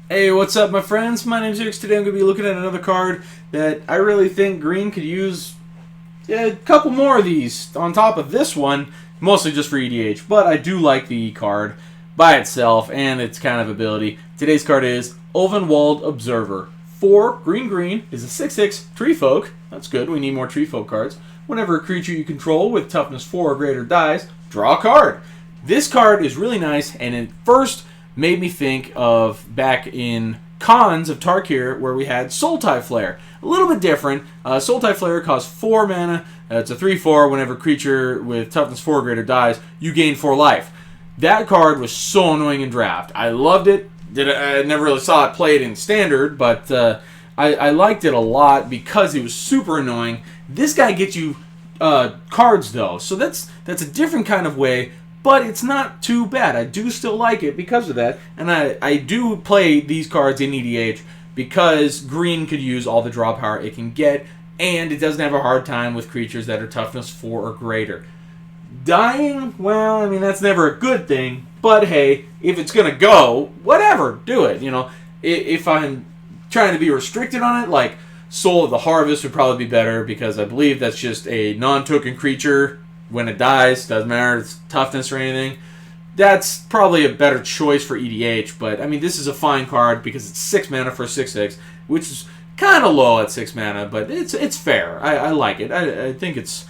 Hey, what's up, my friends? My name's iirix. Today I'm going to be looking at another card that I really think green could use a couple more of these on top of this one, mostly just for EDH. But I do like the card by itself and its kind of ability. Today's card is Ulvenwald Observer. 4 green is a 6/6 tree folk. That's good, we need more tree folk cards. Whenever a creature you control with toughness 4 or greater dies, draw a card. This card is really nice, and it first made me think of back in Cons of Tarkir where we had Sultai Flare. A little bit different. Sultai Flare costs 4 mana. It's a 3/4. Whenever a creature with toughness 4 or greater dies, you gain 4 life. That card was so annoying in draft. I loved it. I never really saw it played in Standard, but I liked it a lot because it was super annoying. This guy gets you cards, though, so that's a different kind of way. But it's not too bad. I do still like it because of that. And I do play these cards in EDH because green could use all the draw power it can get. And it doesn't have a hard time with creatures that are toughness 4 or greater. Dying, well, I mean, that's never a good thing. But hey, if it's going to go, whatever, do it. You know, if I'm trying to be restricted on it, like Soul of the Harvest would probably be better because I believe that's just a non-token creature. When it dies, doesn't matter its toughness or anything. That's probably a better choice for EDH, but I mean, this is a fine card because it's 6 mana for a 6/6, which is kind of low at 6 mana, but it's fair. I like it. I think it's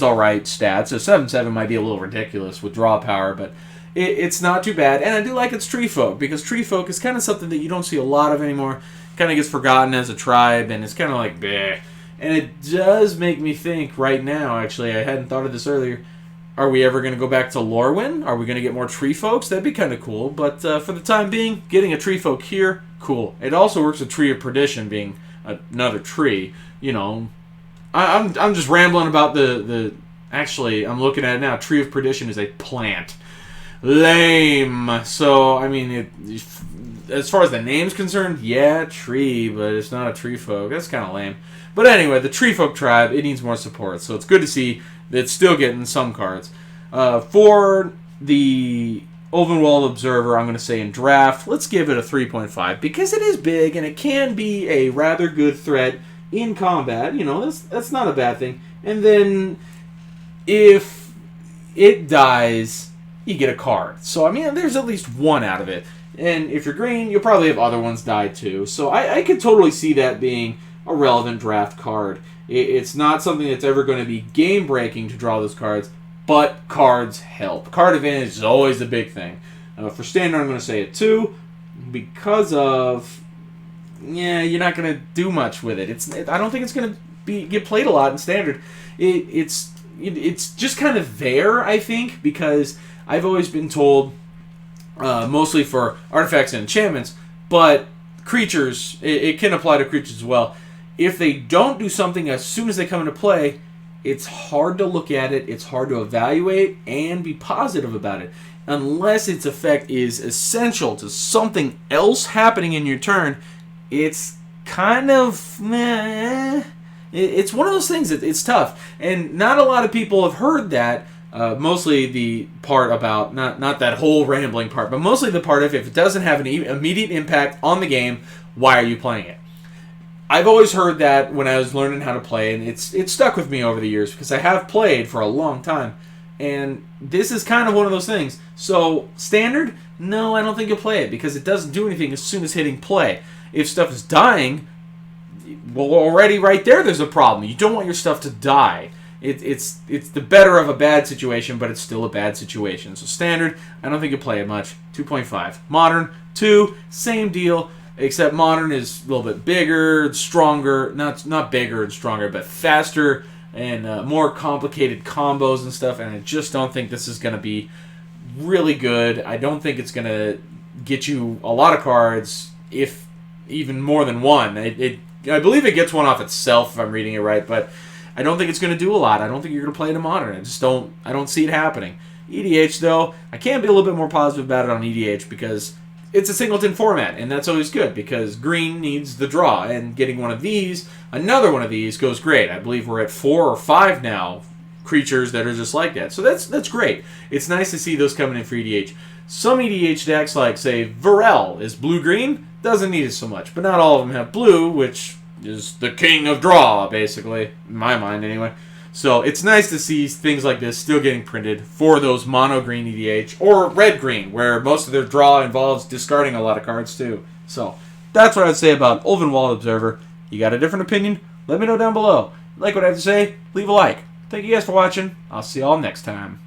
all right stats. So 7/7 might be a little ridiculous with draw power, but it's not too bad. And I do like its Tree Folk because Tree Folk is kind of something that you don't see a lot of anymore. Kind of gets forgotten as a tribe, and it's kind of like bleh. And it does make me think right now, actually, I hadn't thought of this earlier, are we ever going to go back to Lorwyn? Are we going to get more tree folks? That'd be kind of cool. But for the time being, getting a tree folk here, cool. It also works with Tree of Perdition being another tree. You know, I'm just rambling about the actually, I'm looking at it now. Tree of Perdition is a plant. Lame. So, I mean, as far as the name's concerned, yeah, tree, but it's not a tree folk. That's kind of lame. But anyway, the Tree Folk tribe, it needs more support. So it's good to see that it's still getting some cards. For the Ulvenwald Observer, I'm going to say in draft, let's give it a 3.5 because it is big and it can be a rather good threat in combat. You know, that's not a bad thing. And then if it dies, you get a card. So, I mean, there's at least one out of it. And if you're green, you'll probably have other ones die too. So I could totally see that being a relevant draft card. It's not something that's ever going to be game-breaking to draw those cards, but cards help. Card advantage is always a big thing. For Standard, I'm going to say a 2 because of, yeah, you're not going to do much with it. I don't think it's going to get played a lot in Standard. It's just kind of there, I think, because I've always been told, mostly for artifacts and enchantments, but creatures, it can apply to creatures as well. If they don't do something as soon as they come into play, it's hard to look at it, it's hard to evaluate, and be positive about it. Unless its effect is essential to something else happening in your turn, it's kind of meh. It's one of those things that it's tough. And not a lot of people have heard that. Mostly the part about, not that whole rambling part, but mostly the part of if it doesn't have an immediate impact on the game, why are you playing it? I've always heard that when I was learning how to play, and it's stuck with me over the years because I have played for a long time, and this is kind of one of those things. So, Standard? No, I don't think you'll play it because it doesn't do anything as soon as hitting play. If stuff is dying, well, already right there's a problem. You don't want your stuff to die. It's the better of a bad situation, but it's still a bad situation. So Standard, I don't think you play it much. 2.5. Modern, 2, same deal, except Modern is a little bit bigger, stronger, not bigger and stronger, but faster and more complicated combos and stuff, and I just don't think this is going to be really good. I don't think it's going to get you a lot of cards, if even more than one. I believe it gets one off itself, if I'm reading it right, but I don't think it's going to do a lot. I don't think you're going to play it in Modern. I don't see it happening. EDH, though, I can be a little bit more positive about it on EDH because it's a singleton format, and that's always good because green needs the draw, and getting one of these, another one of these, goes great. I believe we're at 4 or 5 now creatures that are just like that. So that's great. It's nice to see those coming in for EDH. Some EDH decks, like, say, Varel is blue-green, doesn't need it so much. But not all of them have blue, which is the king of draw, basically. In my mind, anyway. So it's nice to see things like this still getting printed for those mono-green EDH, or red-green, where most of their draw involves discarding a lot of cards, too. So that's what I would say about Ulvenwald Observer. You got a different opinion? Let me know down below. Like what I have to say? Leave a like. Thank you guys for watching. I'll see you all next time.